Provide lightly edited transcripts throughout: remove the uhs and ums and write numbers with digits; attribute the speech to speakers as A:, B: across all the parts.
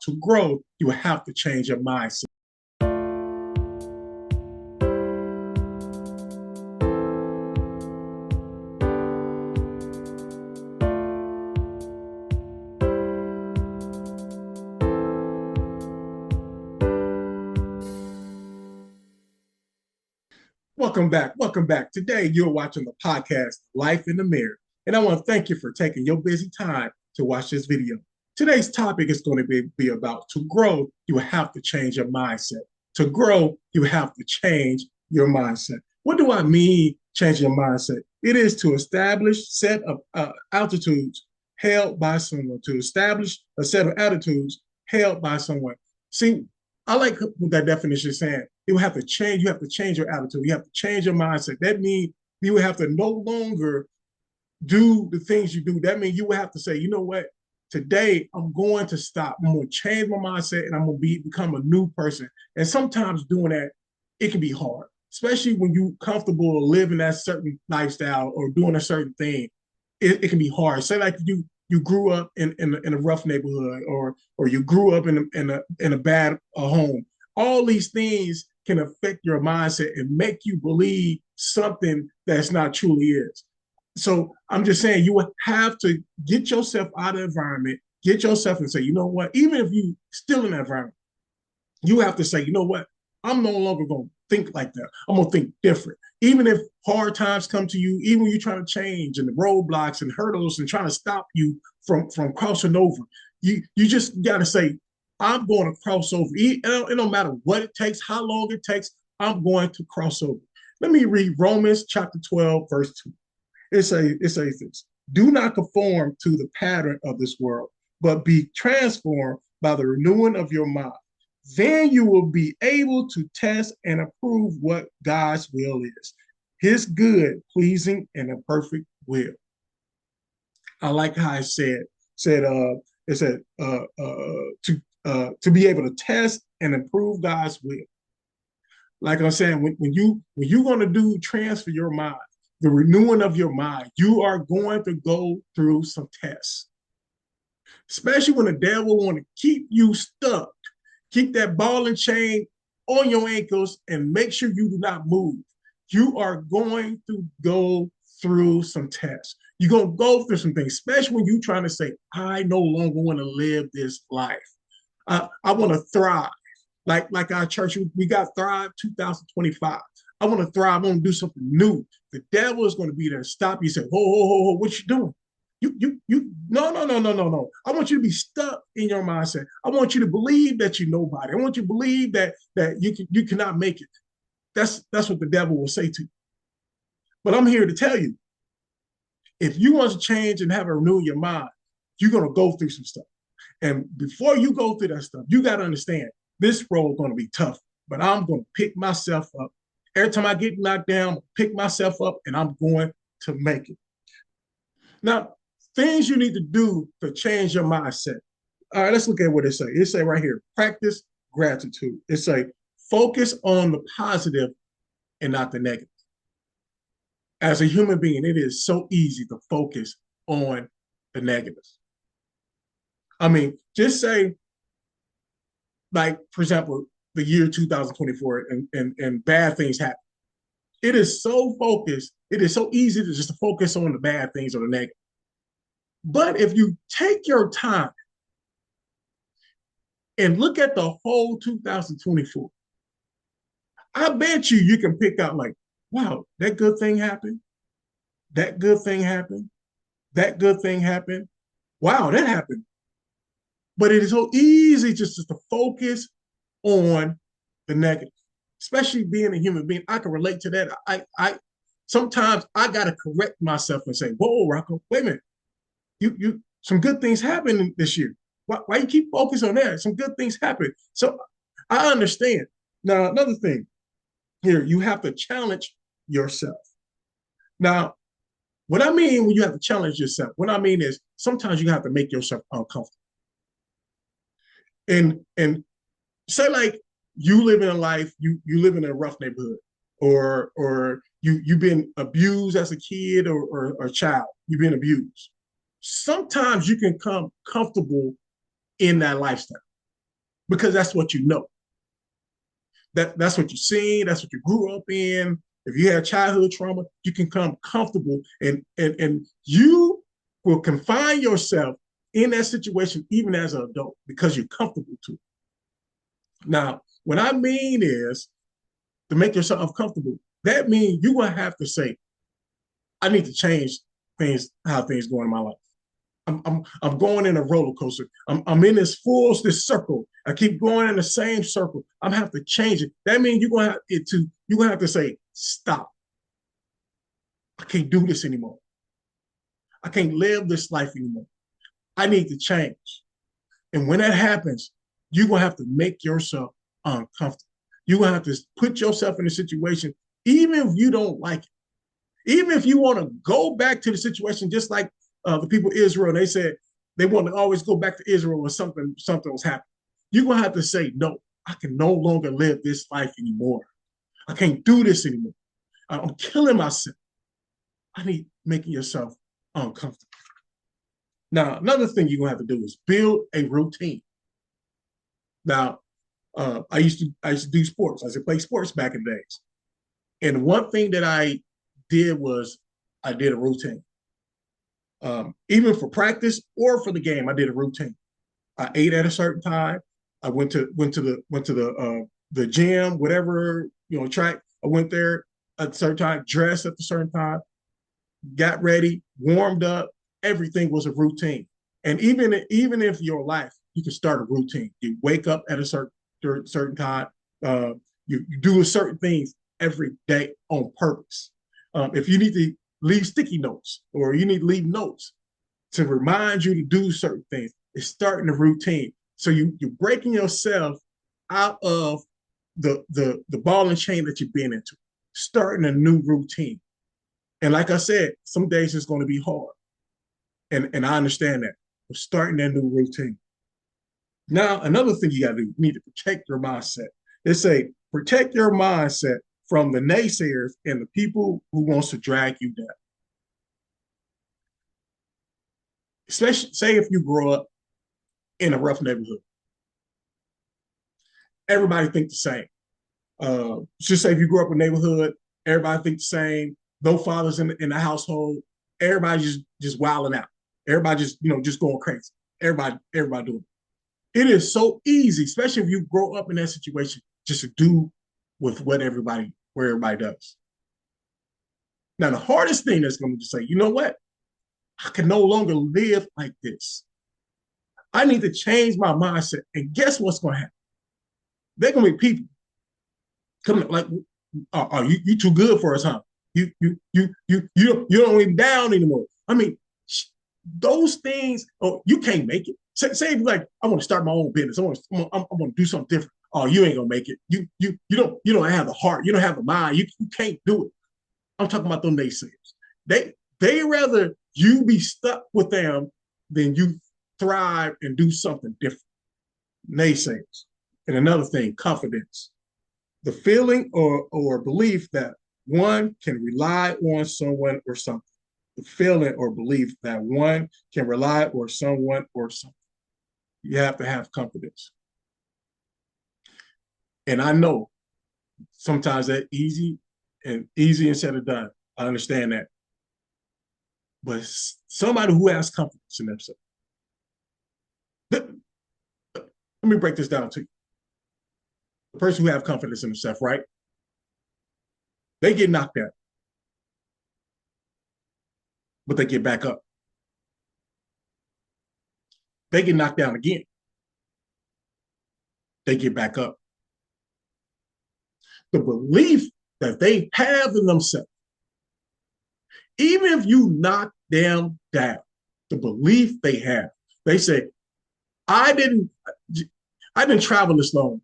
A: to grow, you have to change your mindset. Welcome back. Welcome back. Today, you're watching the podcast, Life in the Mirror. And I want to thank you for taking your busy time to watch this video. Today's topic is going to be about to grow, you have to change your mindset. To grow, you have to change your mindset. What do I mean, change your mindset? It is to establish set of altitudes held by someone, to establish a set of attitudes held by someone. See, I like what that definition is saying. You have to change your attitude. You have to change your mindset. That means you have to no longer do the things you do. That means you will have to say, you know what? Today I'm going to stop. I'm going to change my mindset and I'm going to become a new person. And sometimes doing that, it can be hard, especially when you're comfortable living that certain lifestyle or doing a certain thing. It can be hard. Say like you grew up in a rough neighborhood or you grew up in a bad home. All these things can affect your mindset and make you believe something that's not truly is. So I'm just saying you have to get yourself out of the environment, get yourself and say, you know what, even if you still in that environment, you have to say, you know what, I'm no longer going to think like that. I'm going to think different. Even if hard times come to you, even when you're trying to change and the roadblocks and hurdles and trying to stop you from crossing over, you just got to say, I'm going to cross over. It don't matter what it takes, how long it takes, I'm going to cross over. Let me read Romans chapter 12, verse 2. It says this: do not conform to the pattern of this world, but be transformed by the renewing of your mind. Then you will be able to test and approve what God's will is, his good, pleasing, and a perfect will. I like how it said to be able to test and improve God's will. Like I'm saying, when you're going to transfer your mind, the renewing of your mind, you are going to go through some tests. Especially when the devil want to keep you stuck, keep that ball and chain on your ankles and make sure you do not move. You are going to go through some tests. You're going to go through some things, especially when you're trying to say, I no longer want to live this life. I want to thrive. Like our church, we got Thrive 2025. I want to thrive. I want to do something new. The devil is going to be there to stop you. Say, ho, what you doing? No. I want you to be stuck in your mindset. I want you to believe that you're nobody. I want you to believe that you cannot make it. That's what the devil will say to you. But I'm here to tell you, if you want to change and have a renew your mind, you're going to go through some stuff. And before you go through that stuff, you got to understand this road is going to be tough, but I'm going to pick myself up. Every time I get knocked down, I'll pick myself up and I'm going to make it. Now, things you need to do to change your mindset. All right, let's look at what it say. It say right here, practice gratitude. It say focus on the positive and not the negative. As a human being, it is so easy to focus on the negatives. I mean, just say, like, for example, the year 2024 and bad things happen. It is so focused. It is so easy to just focus on the bad things or the negative. But if you take your time and look at the whole 2024, I bet you can pick out like, wow, that good thing happened. That good thing happened. That good thing happened. Wow, that happened. But it is so easy just to focus on the negative, especially being a human being. I can relate to that. I sometimes I gotta correct myself and say, whoa, Rocco, wait a minute. You some good things happened this year. Why you keep focusing on that? Some good things happen. So I understand. Now, another thing here, you have to challenge yourself. Now, what I mean when you have to challenge yourself, what I mean is sometimes you have to make yourself uncomfortable. And say like you live in a life, you live in a rough neighborhood, or you've been abused as a kid or a child, you've been abused. Sometimes you can come comfortable in that lifestyle. because that's what you know. That's what you've seen. That's what you grew up in. If you had childhood trauma, you can come comfortable and you will confine yourself in that situation even as an adult because you're comfortable to. Now, what I mean is to make yourself comfortable. That means you're gonna have to say, I need to change things, how things go in my life. I'm going in a roller coaster. I'm in this circle. I keep going in the same circle. I'm gonna have to change it. That means you're gonna have to say, stop. I can't do this anymore. I can't live this life anymore. I need to change. And when that happens, you're gonna have to make yourself uncomfortable. You're gonna have to put yourself in a situation, even if you don't like it. Even if you want to go back to the situation, just like the people of Israel, they said they want to always go back to Israel when something was happening. You're gonna have to say, no, I can no longer live this life anymore. I can't do this anymore. I'm killing myself. I need making yourself uncomfortable. Now, another thing you're gonna have to do is build a routine. Now, I used to do sports. I used to play sports back in the days, and one thing that I did was I did a routine. Even for practice or for the game, I did a routine. I ate at a certain time. I went to the gym, whatever track. I went there at a certain time, dressed at a certain time, got ready, warmed up. Everything was a routine. And even if your life, you can start a routine. You wake up at a certain time. You do certain things every day on purpose. If you need to leave sticky notes or you need to leave notes to remind you to do certain things, it's starting a routine. So you're breaking yourself out of the ball and chain that you've been into, starting a new routine. And like I said, some days it's going to be hard. And I understand that. But starting that new routine. Now, another thing you got to do, you need to protect your mindset. They say protect your mindset from the naysayers and the people who wants to drag you down. Especially, say if you grow up in a rough neighborhood, everybody think the same. Just say if you grew up in a neighborhood, everybody think the same. No fathers in the household. Everybody just wilding out. Everybody just going crazy. Everybody doing it. It is so easy, especially if you grow up in that situation, just to do with where everybody does. Now, the hardest thing that's going to say, you know what? I can no longer live like this. I need to change my mindset. And guess what's going to happen? They're going to be people coming like, "Oh, you too good for us, huh? You don't even down anymore." I mean, those things. Oh, you can't make it. Say like, I want to start my own business. I want to do something different. Oh, you ain't gonna make it. You don't have the heart. You don't have the mind. You can't do it. I'm talking about those naysayers. They rather you be stuck with them than you thrive and do something different. Naysayers. And another thing, confidence. The feeling or belief that one can rely on someone or something. The feeling or belief that one can rely on someone or something. You have to have confidence. And I know sometimes that's easy and said and done. I understand that. But somebody who has confidence in themselves. Let me break this down to you. The person who has confidence in themselves, right? They get knocked out, but they get back up. They get knocked down again. They get back up. The belief that they have in themselves, even if you knock them down, the belief they have, they say, I didn't travel this long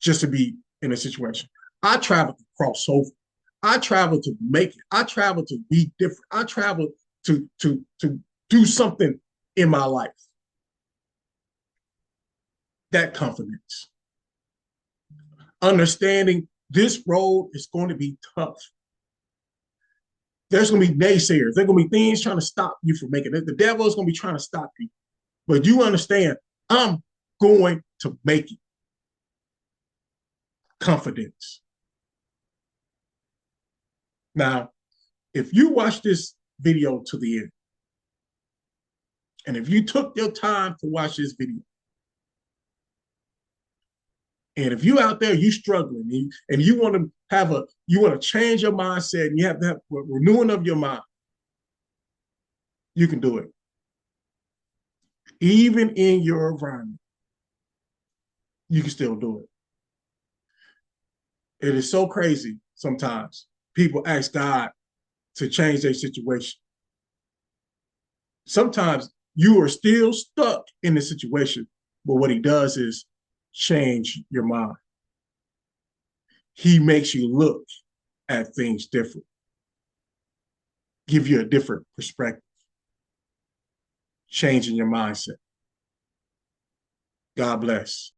A: just to be in a situation. I traveled to cross over. I traveled to make it. I traveled to be different. I traveled to do something in my life. That confidence. Understanding this road is going to be tough. There's going to be naysayers. There's going to be things trying to stop you from making it. The devil is going to be trying to stop you. But you understand, I'm going to make it. Confidence. Now, if you watch this video to the end, and if you took your time to watch this video, and if you out there, you struggling, and you want to you want to change your mindset, and you have to have a renewing of your mind, you can do it. Even in your environment, you can still do it. It is so crazy sometimes. People ask God to change their situation. Sometimes you are still stuck in the situation, but what he does is change your mind. He makes you look at things different, give you a different perspective, changing your mindset. God bless.